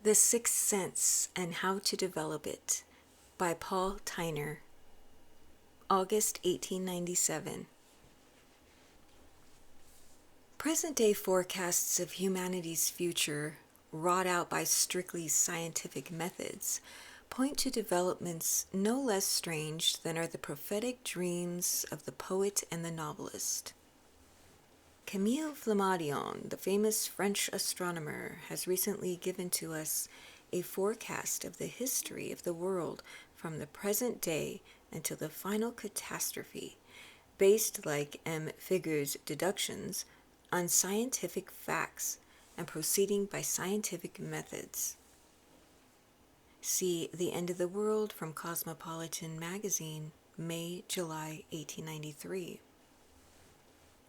The Sixth Sense and How to Develop It by Paul Tyner, August 1897. Present-day forecasts of humanity's future, wrought out by strictly scientific methods, point to developments no less strange than are the prophetic dreams of the poet and the novelist. Camille Flammarion, the famous French astronomer, has recently given to us a forecast of the history of the world from the present day until the final catastrophe, based, like M. Figure's deductions, on scientific facts and proceeding by scientific methods. See The End of the World from Cosmopolitan magazine, May-July 1893.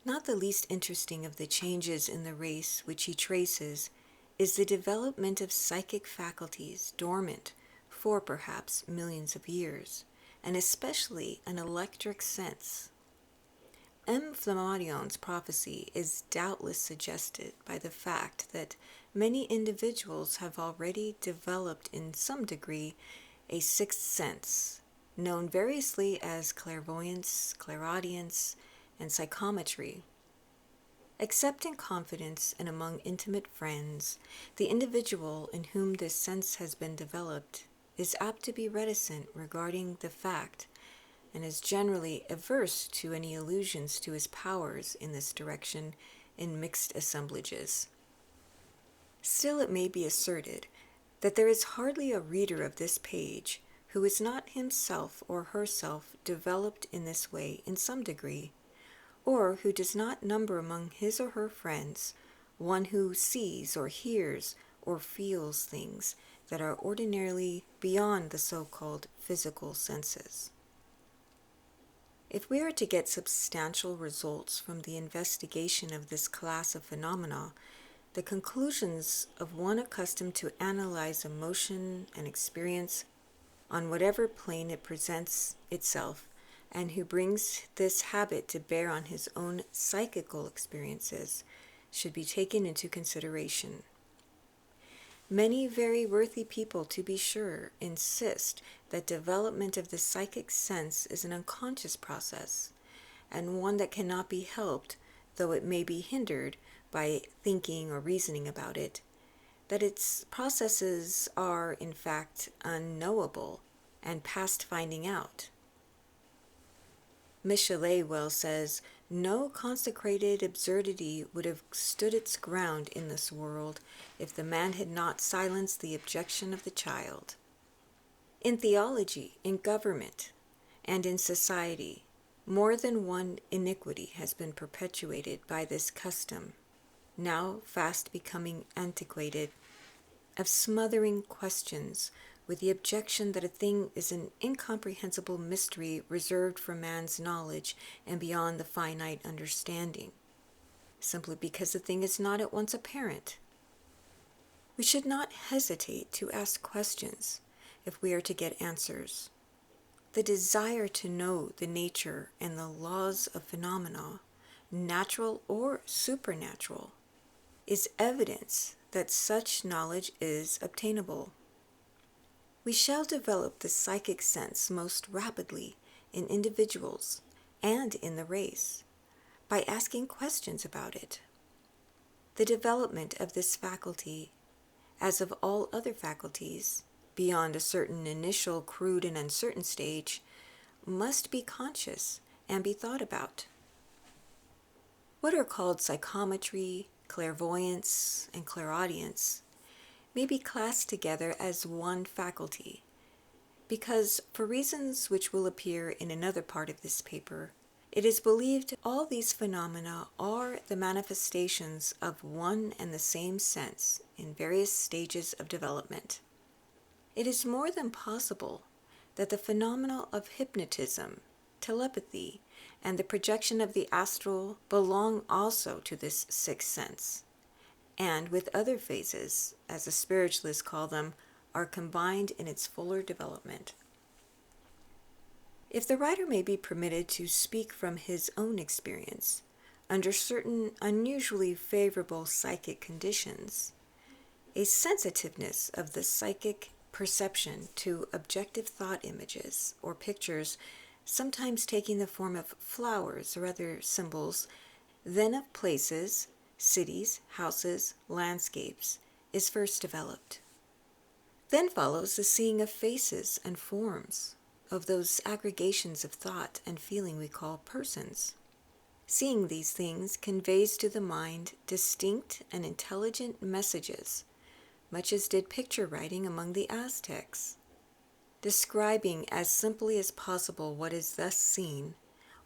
Not the least interesting of the changes in the race which he traces is the development of psychic faculties dormant for perhaps millions of years, and especially an electric sense. M. Flammarion's prophecy is doubtless suggested by the fact that many individuals have already developed in some degree a sixth sense, known variously as clairvoyance, clairaudience, and psychometry. Except in confidence and among intimate friends, the individual in whom this sense has been developed is apt to be reticent regarding the fact and is generally averse to any allusions to his powers in this direction in mixed assemblages. Still, it may be asserted that there is hardly a reader of this page who is not himself or herself developed in this way in some degree, or who does not number among his or her friends one who sees or hears or feels things that are ordinarily beyond the so-called physical senses. If we are to get substantial results from the investigation of this class of phenomena, the conclusions of one accustomed to analyze emotion and experience on whatever plane it presents itself, and who brings this habit to bear on his own psychical experiences, should be taken into consideration. Many very worthy people, to be sure, insist that development of the psychic sense is an unconscious process, and one that cannot be helped, though it may be hindered by thinking or reasoning about it, that its processes are, in fact, unknowable and past finding out. Michelet well says, "No consecrated absurdity would have stood its ground in this world if the man had not silenced the objection of the child." In theology, in government, and in society, more than one iniquity has been perpetuated by this custom, now fast becoming antiquated, of smothering questions with the objection that a thing is an incomprehensible mystery reserved for man's knowledge and beyond the finite understanding, simply because the thing is not at once apparent. We should not hesitate to ask questions if we are to get answers. The desire to know the nature and the laws of phenomena, natural or supernatural, is evidence that such knowledge is obtainable. We shall develop the psychic sense most rapidly in individuals and in the race by asking questions about it. The development of this faculty, as of all other faculties, beyond a certain initial crude and uncertain stage, must be conscious and be thought about. What are called psychometry, clairvoyance, and clairaudience may be classed together as one faculty, because, for reasons which will appear in another part of this paper, it is believed all these phenomena are the manifestations of one and the same sense in various stages of development. It is more than possible that the phenomena of hypnotism, telepathy, and the projection of the astral belong also to this sixth sense, and with other phases, as the spiritualists call them, are combined in its fuller development. If the writer may be permitted to speak from his own experience, under certain unusually favorable psychic conditions, a sensitiveness of the psychic perception to objective thought images or pictures, sometimes taking the form of flowers or other symbols, then of places, cities, houses, landscapes, is first developed. Then follows the seeing of faces and forms, of those aggregations of thought and feeling we call persons. Seeing these things conveys to the mind distinct and intelligent messages, much as did picture writing among the Aztecs. Describing as simply as possible what is thus seen,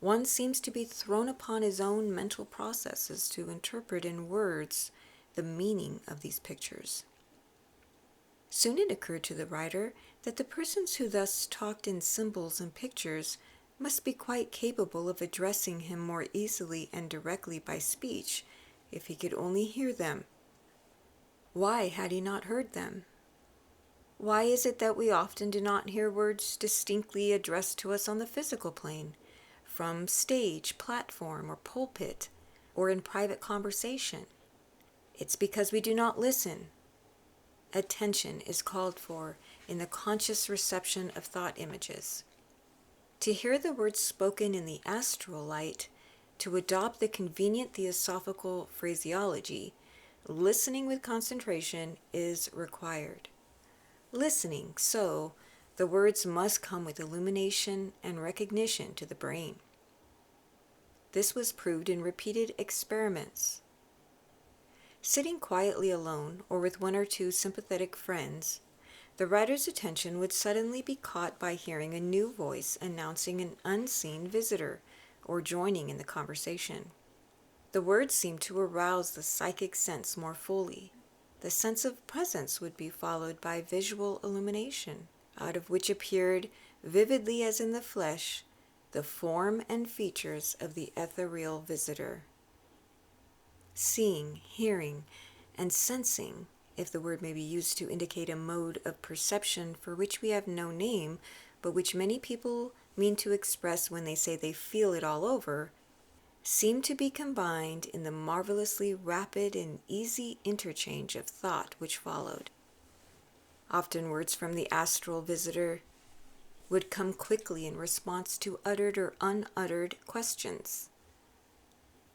one seems to be thrown upon his own mental processes to interpret in words the meaning of these pictures. Soon it occurred to the writer that the persons who thus talked in symbols and pictures must be quite capable of addressing him more easily and directly by speech, if he could only hear them. Why had he not heard them? Why is it that we often do not hear words distinctly addressed to us on the physical plane, from stage, platform, or pulpit, or in private conversation? It's because we do not listen. Attention is called for in the conscious reception of thought images. To hear the words spoken in the astral light, to adopt the convenient theosophical phraseology, listening with concentration is required. Listening, so the words must come with illumination and recognition to the brain. This was proved in repeated experiments. Sitting quietly alone or with one or two sympathetic friends, the writer's attention would suddenly be caught by hearing a new voice announcing an unseen visitor or joining in the conversation. The words seemed to arouse the psychic sense more fully. The sense of presence would be followed by visual illumination, out of which appeared, vividly as in the flesh, the form and features of the ethereal visitor. Seeing, hearing, and sensing, if the word may be used to indicate a mode of perception for which we have no name, but which many people mean to express when they say they feel it all over, seem to be combined in the marvelously rapid and easy interchange of thought which followed. Often words from the astral visitor would come quickly in response to uttered or unuttered questions.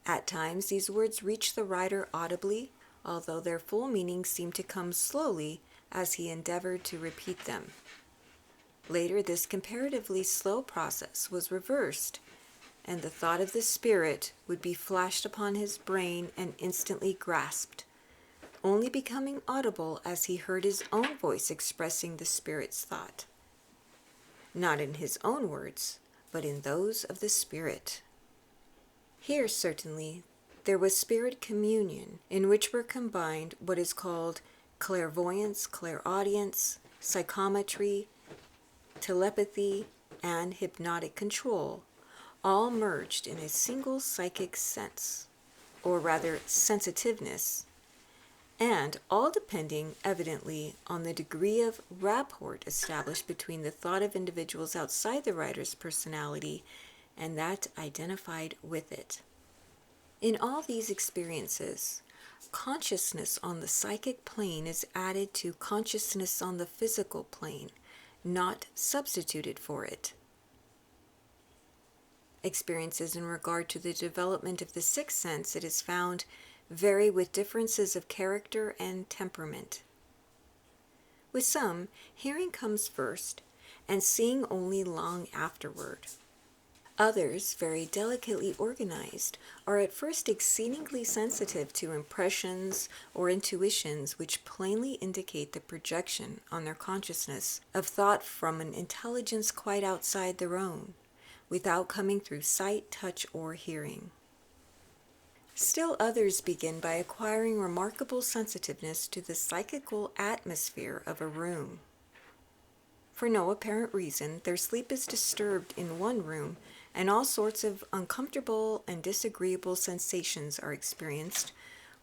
At times these words reach the writer audibly, although their full meaning seemed to come slowly as he endeavored to repeat them. Later, this comparatively slow process was reversed, and the thought of the spirit would be flashed upon his brain and instantly grasped, only becoming audible as he heard his own voice expressing the spirit's thought. Not in his own words, but in those of the spirit. Here, certainly, there was spirit communion, in which were combined what is called clairvoyance, clairaudience, psychometry, telepathy, and hypnotic control, all merged in a single psychic sense, or rather sensitiveness, and all depending evidently on the degree of rapport established between the thought of individuals outside the writer's personality and that identified with it. In all these experiences, consciousness on the psychic plane is added to consciousness on the physical plane, not substituted for it. Experiences in regard to the development of the sixth sense, it is found, vary with differences of character and temperament. With some, hearing comes first, and seeing only long afterward. Others, very delicately organized, are at first exceedingly sensitive to impressions or intuitions which plainly indicate the projection on their consciousness of thought from an intelligence quite outside their own, without coming through sight, touch, or hearing. Still others begin by acquiring remarkable sensitiveness to the psychical atmosphere of a room. For no apparent reason, their sleep is disturbed in one room, and all sorts of uncomfortable and disagreeable sensations are experienced,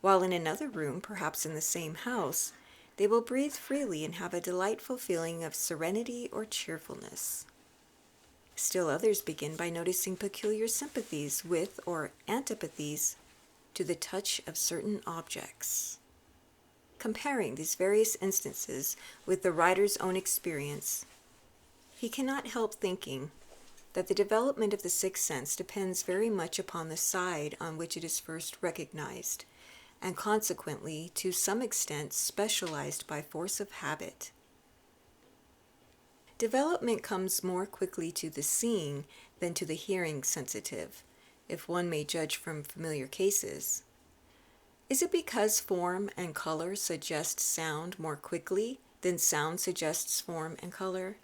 while in another room, perhaps in the same house, they will breathe freely and have a delightful feeling of serenity or cheerfulness. Still others begin by noticing peculiar sympathies with or antipathies to the touch of certain objects. Comparing these various instances with the writer's own experience, he cannot help thinking that the development of the sixth sense depends very much upon the side on which it is first recognized, and consequently, to some extent, specialized by force of habit. Development comes more quickly to the seeing than to the hearing sensitive, if one may judge from familiar cases. Is it because form and color suggest sound more quickly than sound suggests form and color?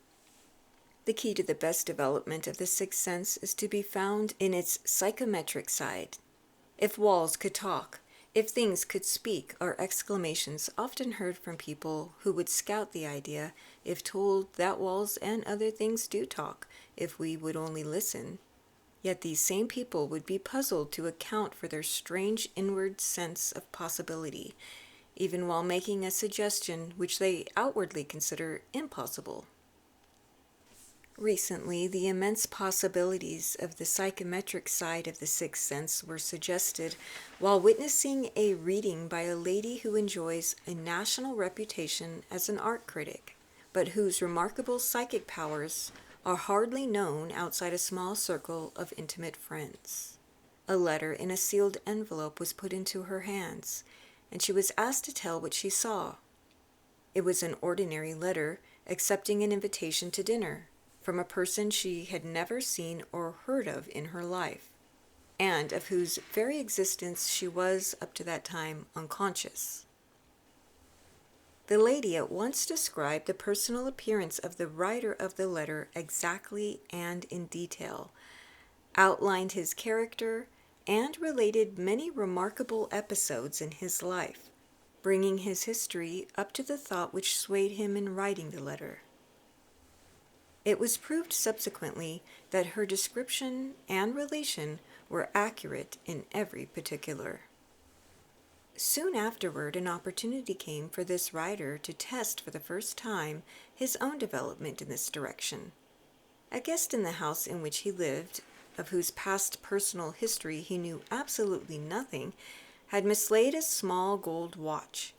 The key to the best development of the sixth sense is to be found in its psychometric side. If walls could talk, if things could speak, are exclamations often heard from people who would scout the idea if told that walls and other things do talk, if we would only listen. Yet these same people would be puzzled to account for their strange inward sense of possibility, even while making a suggestion which they outwardly consider impossible. Recently, the immense possibilities of the psychometric side of the sixth sense were suggested while witnessing a reading by a lady who enjoys a national reputation as an art critic, but whose remarkable psychic powers are hardly known outside a small circle of intimate friends. A letter in a sealed envelope was put into her hands, and she was asked to tell what she saw. It was an ordinary letter accepting an invitation to dinner from a person she had never seen or heard of in her life, and of whose very existence she was, up to that time, unconscious. The lady at once described the personal appearance of the writer of the letter exactly and in detail, outlined his character, and related many remarkable episodes in his life, bringing his history up to the thought which swayed him in writing the letter. It was proved subsequently that her description and relation were accurate in every particular. Soon afterward, an opportunity came for this writer to test for the first time his own development in this direction. A guest in the house in which he lived, of whose past personal history he knew absolutely nothing, had mislaid a small gold watch,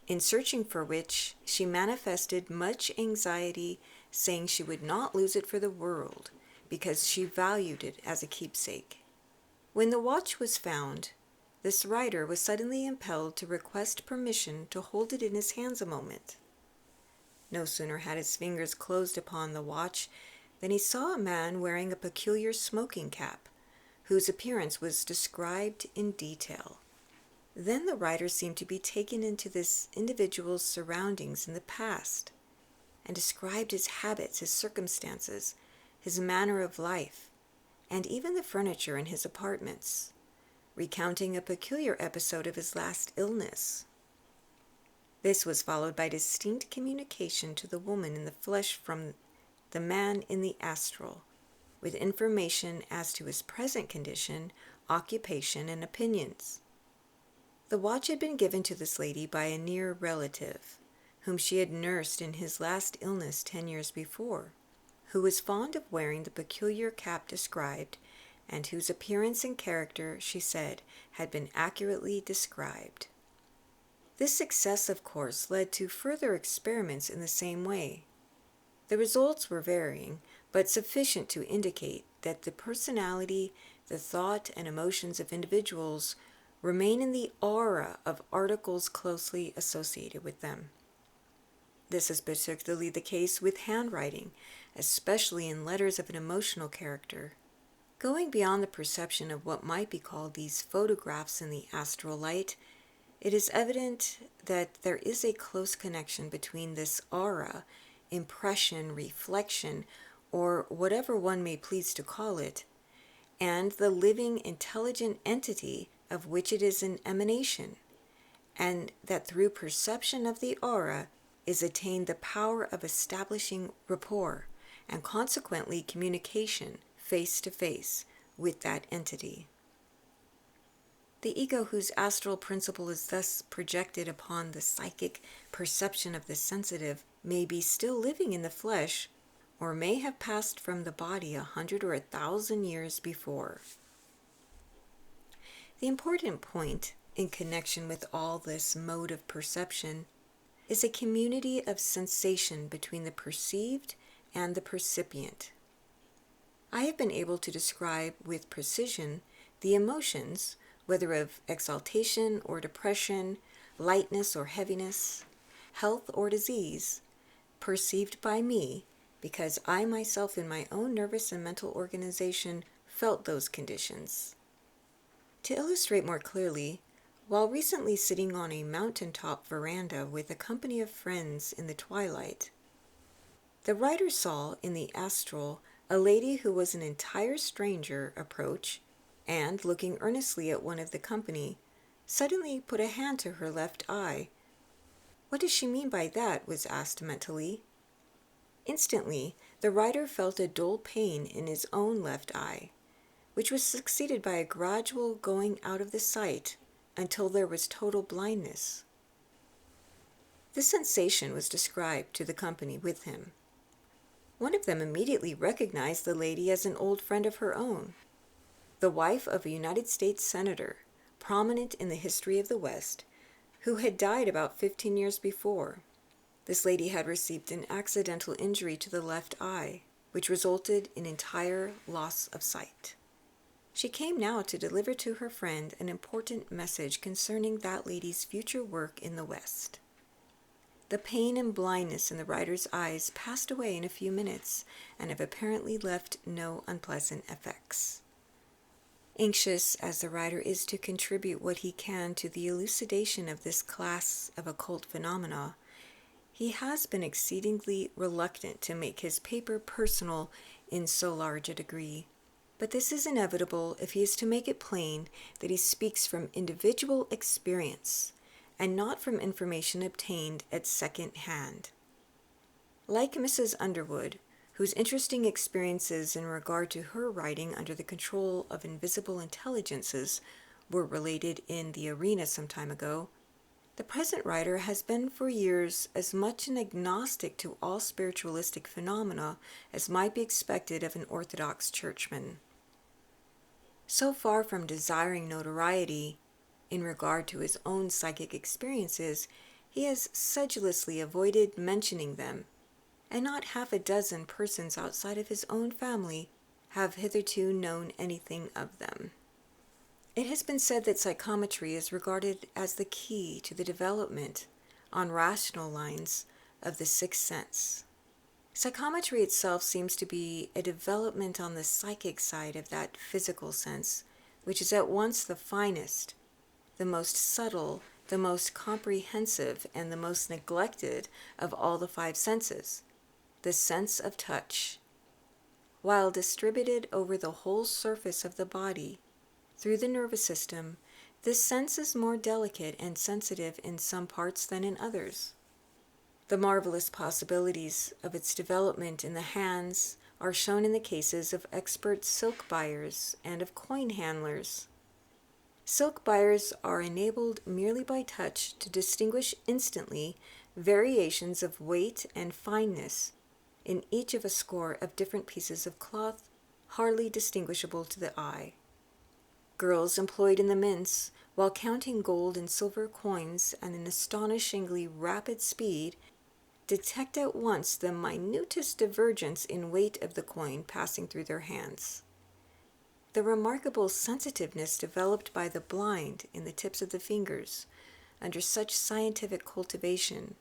in searching for which she manifested much anxiety, saying she would not lose it for the world, because she valued it as a keepsake. When the watch was found, this writer was suddenly impelled to request permission to hold it in his hands a moment. No sooner had his fingers closed upon the watch than he saw a man wearing a peculiar smoking cap, whose appearance was described in detail. Then the writer seemed to be taken into this individual's surroundings in the past, and described his habits, his circumstances, his manner of life, and even the furniture in his apartments, recounting a peculiar episode of his last illness. This was followed by distinct communication to the woman in the flesh from the man in the astral, with information as to his present condition, occupation, and opinions. The watch had been given to this lady by a near relative, whom she had nursed in his last illness 10 years before, who was fond of wearing the peculiar cap described, and whose appearance and character, she said, had been accurately described. This success, of course, led to further experiments in the same way. The results were varying, but sufficient to indicate that the personality, the thought, and emotions of individuals remain in the aura of articles closely associated with them. This is particularly the case with handwriting, especially in letters of an emotional character. Going beyond the perception of what might be called these photographs in the astral light, it is evident that there is a close connection between this aura, impression, reflection, or whatever one may please to call it, and the living, intelligent entity of which it is an emanation, and that through perception of the aura is attained the power of establishing rapport, and consequently communication face to face with that entity. The ego, whose astral principle is thus projected upon the psychic perception of the sensitive, may be still living in the flesh, or may have passed from the body 100 or 1,000 years before. The important point in connection with all this mode of perception, is a community of sensation between the perceived and the percipient. I have been able to describe with precision the emotions, whether of exaltation or depression, lightness or heaviness, health or disease, perceived by me, because I myself in my own nervous and mental organization felt those conditions. To illustrate more clearly, while recently sitting on a mountaintop veranda with a company of friends in the twilight, the writer saw in the astral a lady who was an entire stranger approach and, looking earnestly at one of the company, suddenly put a hand to her left eye. What does she mean by that? Was asked mentally. Instantly, the writer felt a dull pain in his own left eye, which was succeeded by a gradual going out of the sight until there was total blindness. This sensation was described to the company with him. One of them immediately recognized the lady as an old friend of her own, the wife of a United States senator, prominent in the history of the West, who had died about 15 years before. This lady had received an accidental injury to the left eye, which resulted in entire loss of sight. She came now to deliver to her friend an important message concerning that lady's future work in the West. The pain and blindness in the writer's eyes passed away in a few minutes and have apparently left no unpleasant effects. Anxious as the writer is to contribute what he can to the elucidation of this class of occult phenomena, he has been exceedingly reluctant to make his paper personal in so large a degree. But this is inevitable if he is to make it plain that he speaks from individual experience and not from information obtained at second hand. Like Mrs. Underwood, whose interesting experiences in regard to her writing under the control of invisible intelligences were related in the arena some time ago, the present writer has been for years as much an agnostic to all spiritualistic phenomena as might be expected of an Orthodox churchman. So far from desiring notoriety in regard to his own psychic experiences, he has sedulously avoided mentioning them, and not half a dozen persons outside of his own family have hitherto known anything of them. It has been said that psychometry is regarded as the key to the development, on rational lines, of the sixth sense. Psychometry itself seems to be a development on the psychic side of that physical sense, which is at once the finest, the most subtle, the most comprehensive, and the most neglected of all the five senses, the sense of touch. While distributed over the whole surface of the body, through the nervous system, this sense is more delicate and sensitive in some parts than in others. The marvelous possibilities of its development in the hands are shown in the cases of expert silk buyers and of coin handlers. Silk buyers are enabled merely by touch to distinguish instantly variations of weight and fineness in each of a score of different pieces of cloth, hardly distinguishable to the eye. Girls employed in the mints, while counting gold and silver coins at an astonishingly rapid speed, detect at once the minutest divergence in weight of the coin passing through their hands. The remarkable sensitiveness developed by the blind in the tips of the fingers, under such scientific cultivation,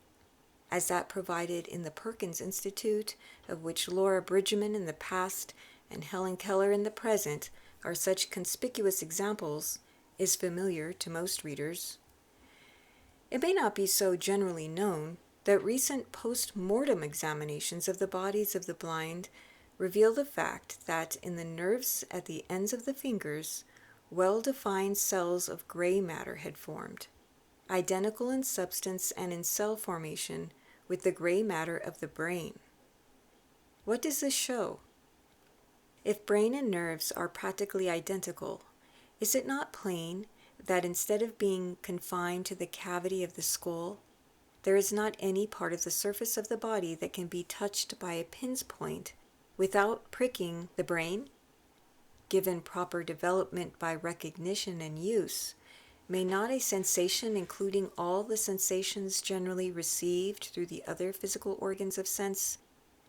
as that provided in the Perkins Institute, of which Laura Bridgman in the past and Helen Keller in the present are such conspicuous examples, is familiar to most readers. It may not be so generally known that recent post-mortem examinations of the bodies of the blind reveal the fact that in the nerves at the ends of the fingers, well-defined cells of gray matter had formed, identical in substance and in cell formation with the gray matter of the brain. What does this show? If brain and nerves are practically identical, is it not plain that instead of being confined to the cavity of the skull, there is not any part of the surface of the body that can be touched by a pin's point without pricking the brain? Given proper development by recognition and use, May not a sensation including all the sensations generally received through the other physical organs of sense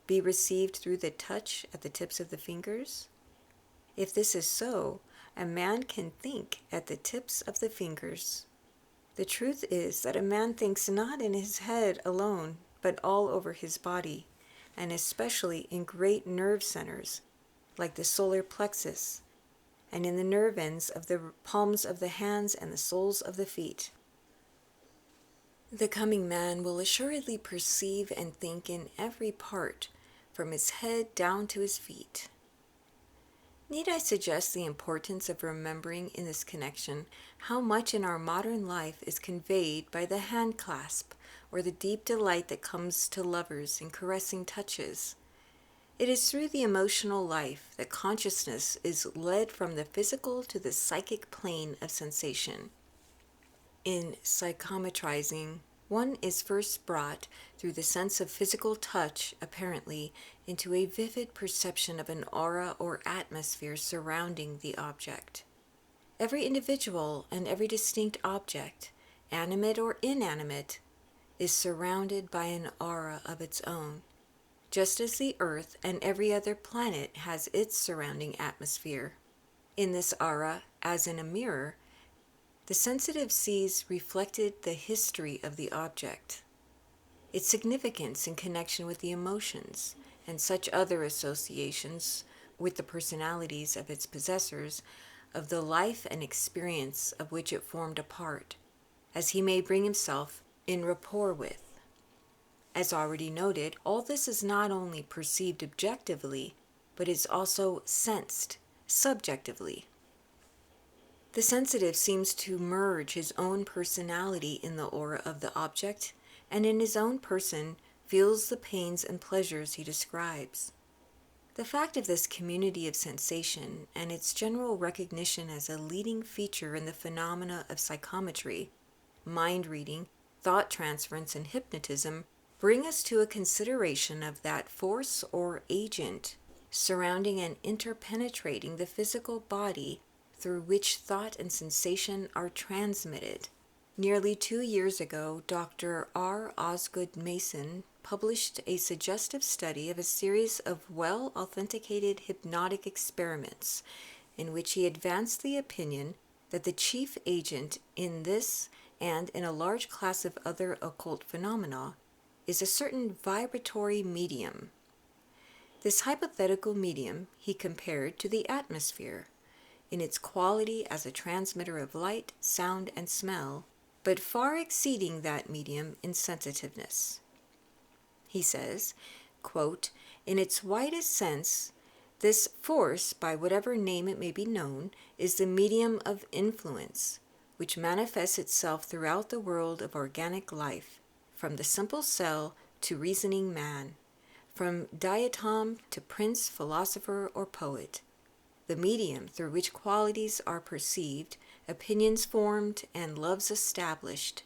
be received through the touch at the tips of the fingers? If this is so, a man can think at the tips of the fingers. The truth is that a man thinks not in his head alone, but all over his body, and especially in great nerve centers, like the solar plexus, and in the nerve ends of the palms of the hands and the soles of the feet. The coming man will assuredly perceive and think in every part, from his head down to his feet. Need I suggest the importance of remembering in this connection how much in our modern life is conveyed by the hand clasp or the deep delight that comes to lovers in caressing touches? It is through the emotional life that consciousness is led from the physical to the psychic plane of sensation. In psychometrizing, one is first brought through the sense of physical touch, apparently, into a vivid perception of an aura or atmosphere surrounding the object. Every individual and every distinct object, animate or inanimate, is surrounded by an aura of its own, just as the Earth and every other planet has its surrounding atmosphere. In this aura, as in a mirror, the sensitive sees reflected the history of the object, its significance in connection with the emotions, and such other associations with the personalities of its possessors, of the life and experience of which it formed a part, as he may bring himself in rapport with. As already noted, all this is not only perceived objectively, but is also sensed subjectively. The sensitive seems to merge his own personality in the aura of the object, and in his own person feels the pains and pleasures he describes. The fact of this community of sensation and its general recognition as a leading feature in the phenomena of psychometry, mind reading, thought transference, and hypnotism bring us to a consideration of that force or agent surrounding and interpenetrating the physical body through which thought and sensation are transmitted. Nearly 2 years ago, Dr. R. Osgood Mason published a suggestive study of a series of well-authenticated hypnotic experiments in which he advanced the opinion that the chief agent in this and in a large class of other occult phenomena is a certain vibratory medium. This hypothetical medium he compared to the atmosphere, in its quality as a transmitter of light, sound, and smell, but far exceeding that medium in sensitiveness. He says, quote, "In its widest sense, this force, by whatever name it may be known, is the medium of influence, which manifests itself throughout the world of organic life, from the simple cell to reasoning man, from diatom to prince, philosopher, or poet. The medium through which qualities are perceived, opinions formed, and loves established,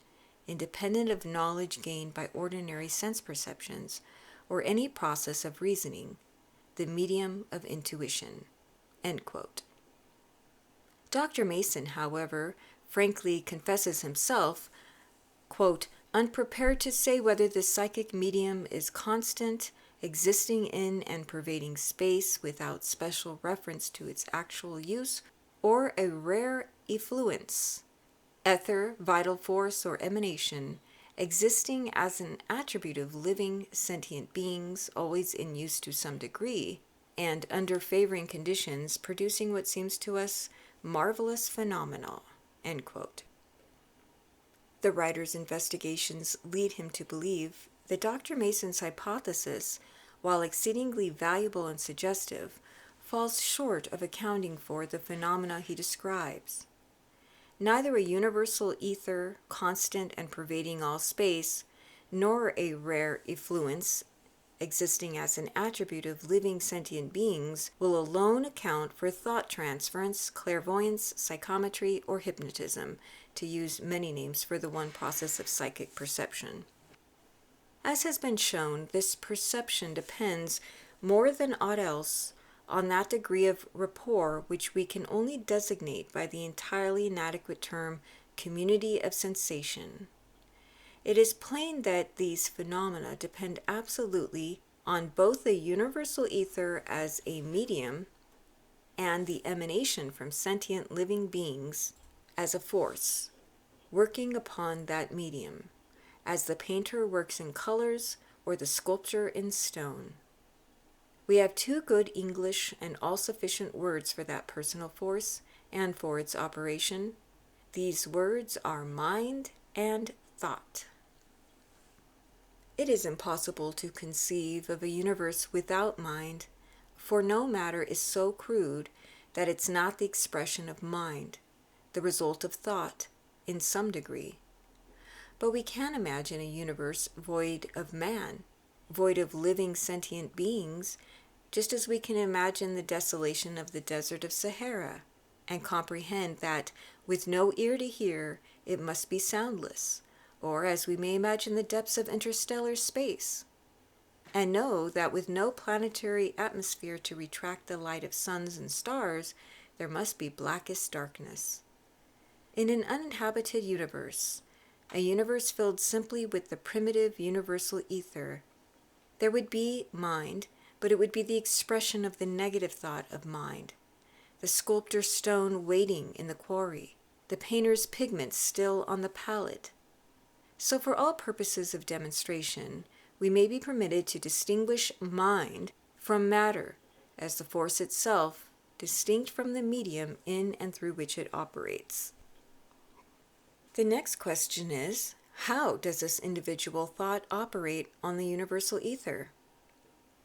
independent of knowledge gained by ordinary sense perceptions, or any process of reasoning, the medium of intuition." End quote. Dr. Mason, however, frankly confesses himself, quote, "unprepared to say whether the psychic medium is constant, existing in and pervading space without special reference to its actual use, or a rare effluence, ether, vital force, or emanation, existing as an attribute of living, sentient beings, always in use to some degree, and under favoring conditions, producing what seems to us marvelous phenomena." End quote. The writer's investigations lead him to believe that Dr. Mason's hypothesis, while exceedingly valuable and suggestive, falls short of accounting for the phenomena he describes. Neither a universal ether, constant and pervading all space, nor a rare effluence, existing as an attribute of living sentient beings, will alone account for thought transference, clairvoyance, psychometry, or hypnotism, to use many names for the one process of psychic perception. As has been shown, this perception depends, more than aught else, on that degree of rapport which we can only designate by the entirely inadequate term community of sensation. It is plain that these phenomena depend absolutely on both the universal ether as a medium and the emanation from sentient living beings as a force, working upon that medium, as the painter works in colors or the sculptor in stone. We have two good English and all-sufficient words for that personal force and for its operation. These words are mind and thought. It is impossible to conceive of a universe without mind, for no matter is so crude that it's not the expression of mind, the result of thought, in some degree. But we can imagine a universe void of man, void of living sentient beings, just as we can imagine the desolation of the desert of Sahara, and comprehend that, with no ear to hear, it must be soundless, or as we may imagine the depths of interstellar space, and know that with no planetary atmosphere to retract the light of suns and stars, there must be blackest darkness. In an uninhabited universe, a universe filled simply with the primitive universal ether, there would be mind, but it would be the expression of the negative thought of mind, the sculptor's stone waiting in the quarry, the painter's pigments still on the palette. So for all purposes of demonstration, we may be permitted to distinguish mind from matter as the force itself, distinct from the medium in and through which it operates. The next question is, how does this individual thought operate on the universal ether?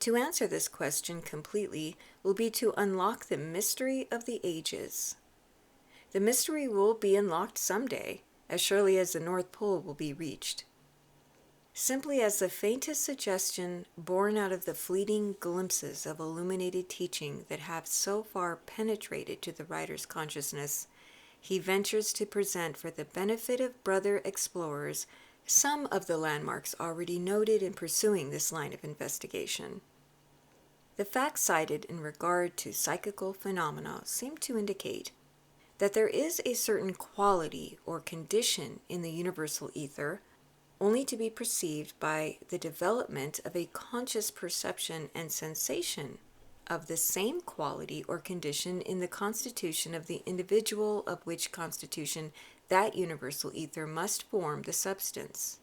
To answer this question completely will be to unlock the mystery of the ages. The mystery will be unlocked someday, as surely as the North Pole will be reached. Simply as the faintest suggestion born out of the fleeting glimpses of illuminated teaching that have so far penetrated to the writer's consciousness, he ventures to present for the benefit of brother explorers some of the landmarks already noted in pursuing this line of investigation. The facts cited in regard to psychical phenomena seem to indicate that there is a certain quality or condition in the universal ether only to be perceived by the development of a conscious perception and sensation of the same quality or condition in the constitution of the individual, of which constitution that universal ether must form the substance.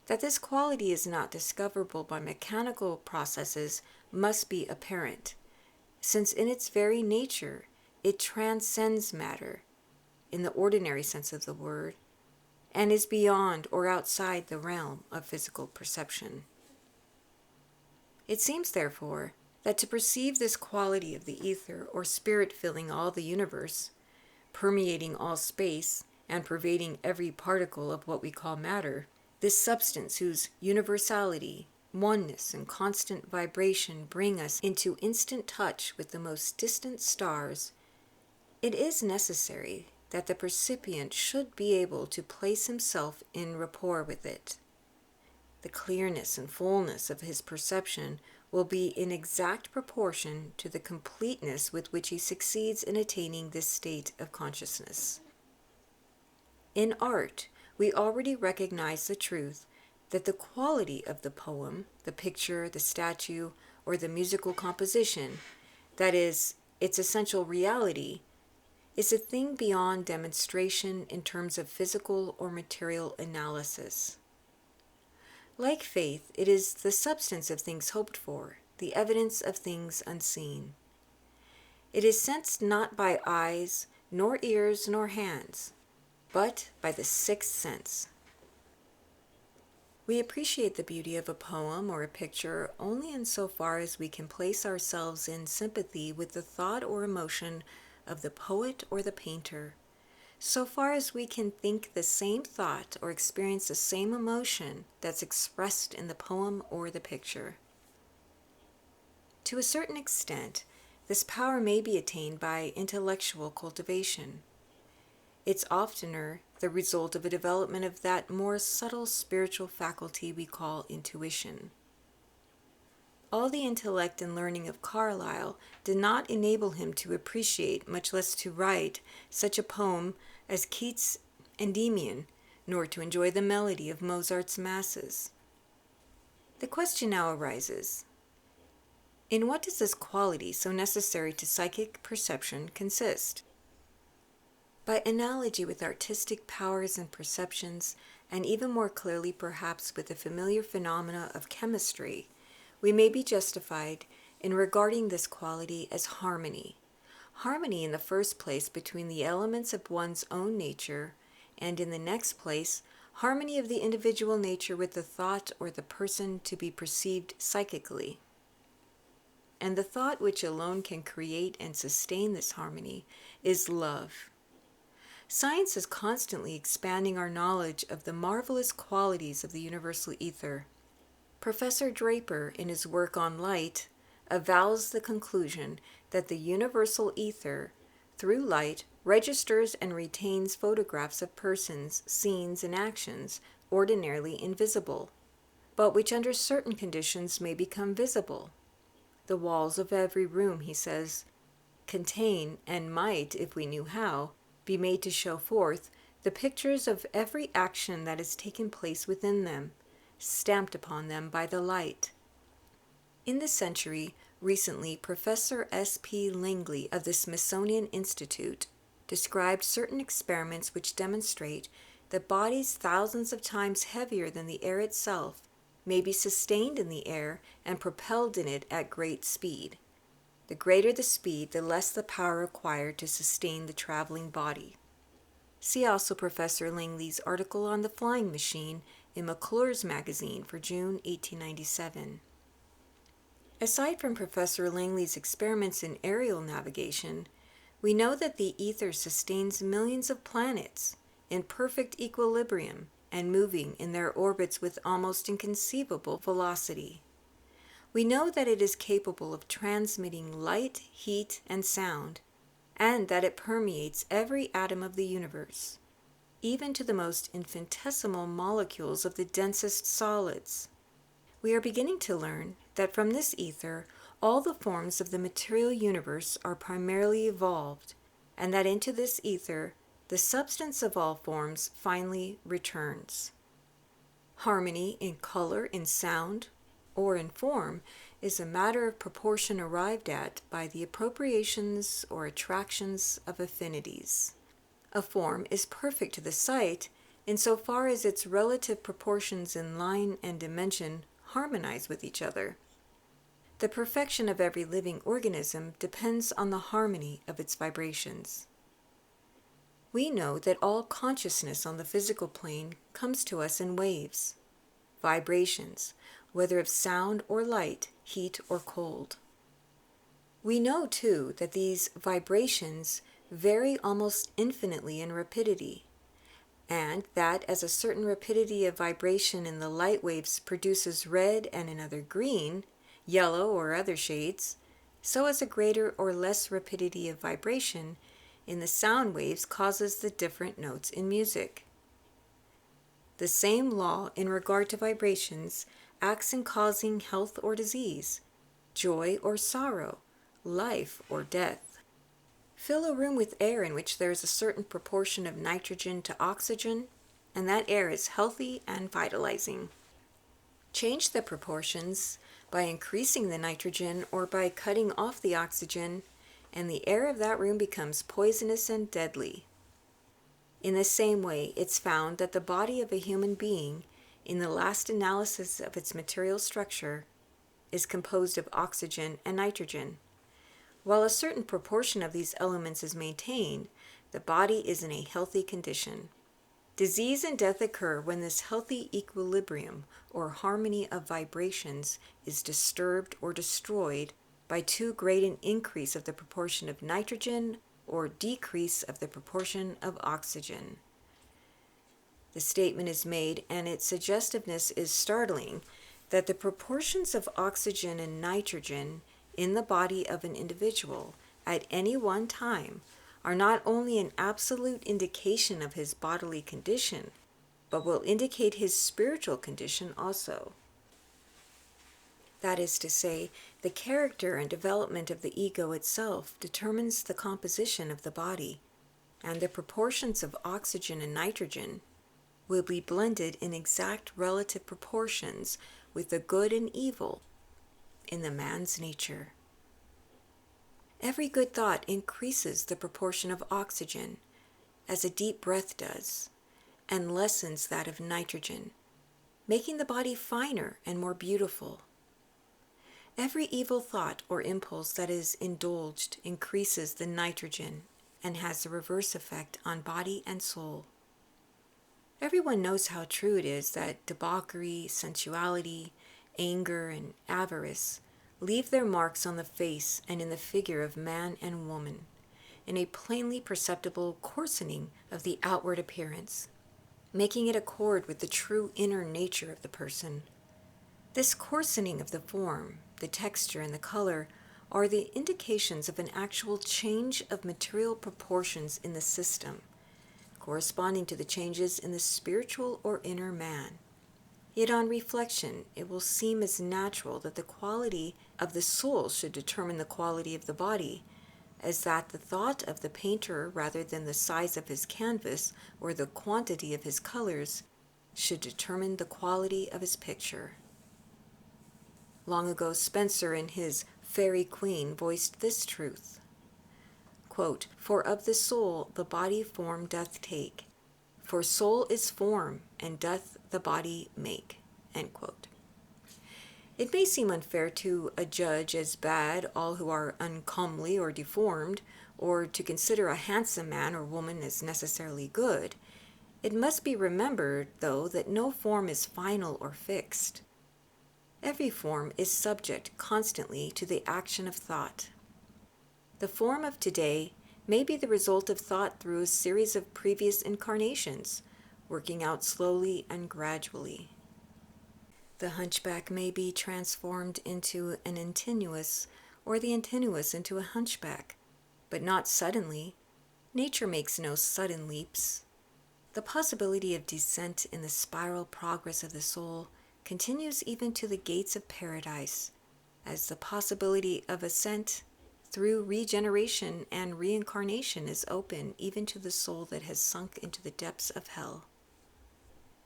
That this quality is not discoverable by mechanical processes must be apparent, since in its very nature it transcends matter, in the ordinary sense of the word, and is beyond or outside the realm of physical perception. It seems, therefore, that to perceive this quality of the ether or spirit filling all the universe, permeating all space, and pervading every particle of what we call matter, this substance whose universality, oneness, and constant vibration bring us into instant touch with the most distant stars, it is necessary that the percipient should be able to place himself in rapport with it. The clearness and fullness of his perception will be in exact proportion to the completeness with which he succeeds in attaining this state of consciousness. In art, we already recognize the truth that the quality of the poem, the picture, the statue, or the musical composition, that is, its essential reality, is a thing beyond demonstration in terms of physical or material analysis. Like faith, it is the substance of things hoped for, the evidence of things unseen. It is sensed not by eyes, nor ears, nor hands, but by the sixth sense. We appreciate the beauty of a poem or a picture only insofar as we can place ourselves in sympathy with the thought or emotion of the poet or the painter, so far as we can think the same thought or experience the same emotion that's expressed in the poem or the picture. To a certain extent, this power may be attained by intellectual cultivation. It's oftener the result of a development of that more subtle spiritual faculty we call intuition. All the intellect and learning of Carlyle did not enable him to appreciate, much less to write, such a poem as Keats' Endymion, nor to enjoy the melody of Mozart's masses. The question now arises, in what does this quality so necessary to psychic perception consist? By analogy with artistic powers and perceptions, and even more clearly perhaps with the familiar phenomena of chemistry, we may be justified in regarding this quality as harmony. Harmony in the first place between the elements of one's own nature, and in the next place, harmony of the individual nature with the thought or the person to be perceived psychically. And the thought which alone can create and sustain this harmony is love. Science is constantly expanding our knowledge of the marvelous qualities of the universal ether. Professor Draper, in his work on light, avows the conclusion that the universal ether, through light, registers and retains photographs of persons, scenes, and actions ordinarily invisible, but which under certain conditions may become visible. The walls of every room, he says, contain, and might, if we knew how, be made to show forth the pictures of every action that has taken place within them, stamped upon them by the light. In this century, recently, Professor S.P. Langley of the Smithsonian Institute described certain experiments which demonstrate that bodies thousands of times heavier than the air itself may be sustained in the air and propelled in it at great speed. The greater the speed, the less the power required to sustain the traveling body. See also Professor Langley's article on the flying machine in McClure's magazine for June 1897. Aside from Professor Langley's experiments in aerial navigation, we know that the ether sustains millions of planets in perfect equilibrium and moving in their orbits with almost inconceivable velocity. We know that it is capable of transmitting light, heat, and sound, and that it permeates every atom of the universe, even to the most infinitesimal molecules of the densest solids. We are beginning to learn that from this ether, all the forms of the material universe are primarily evolved, and that into this ether, the substance of all forms finally returns. Harmony in color, in sound, or in form is a matter of proportion arrived at by the appropriations or attractions of affinities. A form is perfect to the sight insofar as its relative proportions in line and dimension harmonize with each other. The perfection of every living organism depends on the harmony of its vibrations. We know that all consciousness on the physical plane comes to us in waves, vibrations, whether of sound or light, heat or cold. We know, too, that these vibrations vary almost infinitely in rapidity, and that as a certain rapidity of vibration in the light waves produces red and another green, yellow or other shades, so as a greater or less rapidity of vibration in the sound waves causes the different notes in music. The same law in regard to vibrations acts in causing health or disease, joy or sorrow, life or death. Fill a room with air in which there is a certain proportion of nitrogen to oxygen, and that air is healthy and vitalizing. Change the proportions by increasing the nitrogen or by cutting off the oxygen, and the air of that room becomes poisonous and deadly. In the same way, it's found that the body of a human being, in the last analysis of its material structure, is composed of oxygen and nitrogen. While a certain proportion of these elements is maintained, the body is in a healthy condition. Disease and death occur when this healthy equilibrium or harmony of vibrations is disturbed or destroyed by too great an increase of the proportion of nitrogen or decrease of the proportion of oxygen. The statement is made, and its suggestiveness is startling, that the proportions of oxygen and nitrogen in the body of an individual at any one time are not only an absolute indication of his bodily condition, but will indicate his spiritual condition also. That is to say, the character and development of the ego itself determines the composition of the body. and the proportions of oxygen and nitrogen will be blended in exact relative proportions with the good and evil in the man's nature. Every good thought increases the proportion of oxygen, as a deep breath does, and lessens that of nitrogen, making the body finer and more beautiful. Every evil thought or impulse that is indulged increases the nitrogen and has the reverse effect on body and soul. Everyone knows how true it is that debauchery, sensuality, anger, and avarice leave their marks on the face and in the figure of man and woman, in a plainly perceptible coarsening of the outward appearance, making it accord with the true inner nature of the person. This coarsening of the form, the texture, and the color are the indications of an actual change of material proportions in the system, corresponding to the changes in the spiritual or inner man. Yet on reflection, it will seem as natural that the quality of the soul should determine the quality of the body, as that the thought of the painter, rather than the size of his canvas or the quantity of his colors, should determine the quality of his picture. Long ago, Spencer in his Faerie Queene voiced this truth, quote, "For of the soul the body form doth take, for soul is form, and doth the body make." End quote. It may seem unfair to adjudge as bad all who are uncomely or deformed, or to consider a handsome man or woman as necessarily good. It must be remembered, though, that no form is final or fixed. Every form is subject constantly to the action of thought. The form of today may be the result of thought through a series of previous incarnations, working out slowly and gradually. The hunchback may be transformed into an antenuous, or the antenuous into a hunchback, but not suddenly. Nature makes no sudden leaps. The possibility of descent in the spiral progress of the soul continues even to the gates of paradise, as the possibility of ascent through regeneration and reincarnation is open even to the soul that has sunk into the depths of hell.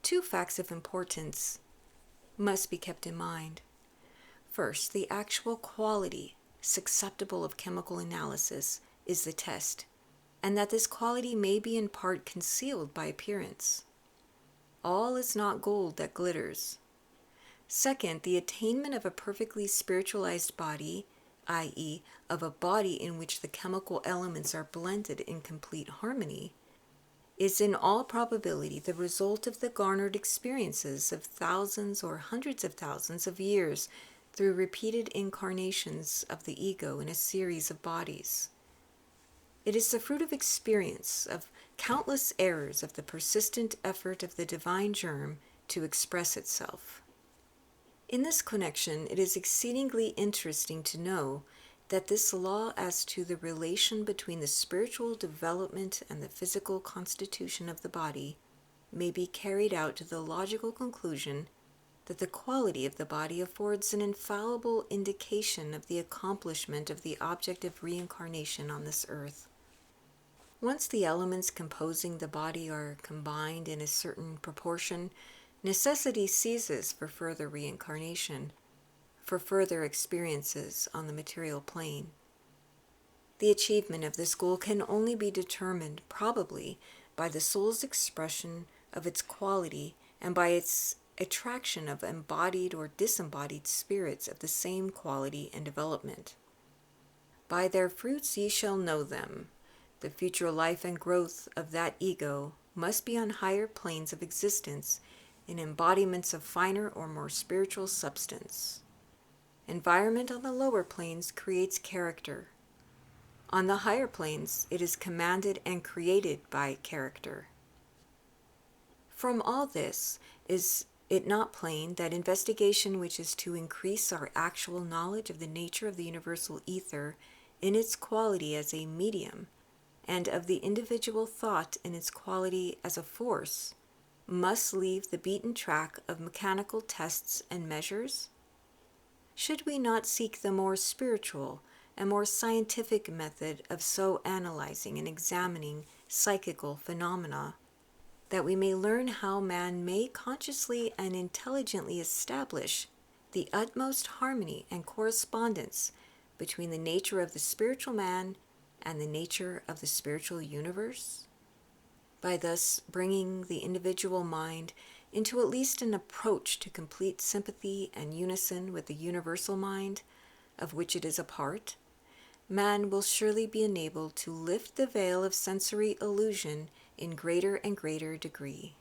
Two facts of importance must be kept in mind. First, the actual quality, susceptible of chemical analysis, is the test, and that this quality may be in part concealed by appearance. All is not gold that glitters. Second, the attainment of a perfectly spiritualized body, i.e., of a body in which the chemical elements are blended in complete harmony, is in all probability the result of the garnered experiences of thousands or hundreds of thousands of years through repeated incarnations of the ego in a series of bodies. It is the fruit of experience, of countless errors, of the persistent effort of the divine germ to express itself. In this connection, it is exceedingly interesting to know that this law as to the relation between the spiritual development and the physical constitution of the body may be carried out to the logical conclusion that the quality of the body affords an infallible indication of the accomplishment of the object of reincarnation on this earth. Once the elements composing the body are combined in a certain proportion, necessity ceases for further reincarnation, for further experiences on the material plane. The achievement of this goal can only be determined, probably, by the soul's expression of its quality and by its attraction of embodied or disembodied spirits of the same quality and development. By their fruits ye shall know them. The future life and growth of that ego must be on higher planes of existence, in embodiments of finer or more spiritual substance. Environment on the lower planes creates character. On the higher planes, it is commanded and created by character. From all this, is it not plain that investigation which is to increase our actual knowledge of the nature of the universal ether in its quality as a medium, and of the individual thought in its quality as a force, must leave the beaten track of mechanical tests and measures? Should we not seek the more spiritual, and more scientific method of so analyzing and examining psychical phenomena that we may learn how man may consciously and intelligently establish the utmost harmony and correspondence between the nature of the spiritual man and the nature of the spiritual universe, by thus bringing the individual mind into at least an approach to complete sympathy and unison with the universal mind, of which it is a part. Man will surely be enabled to lift the veil of sensory illusion in greater and greater degree.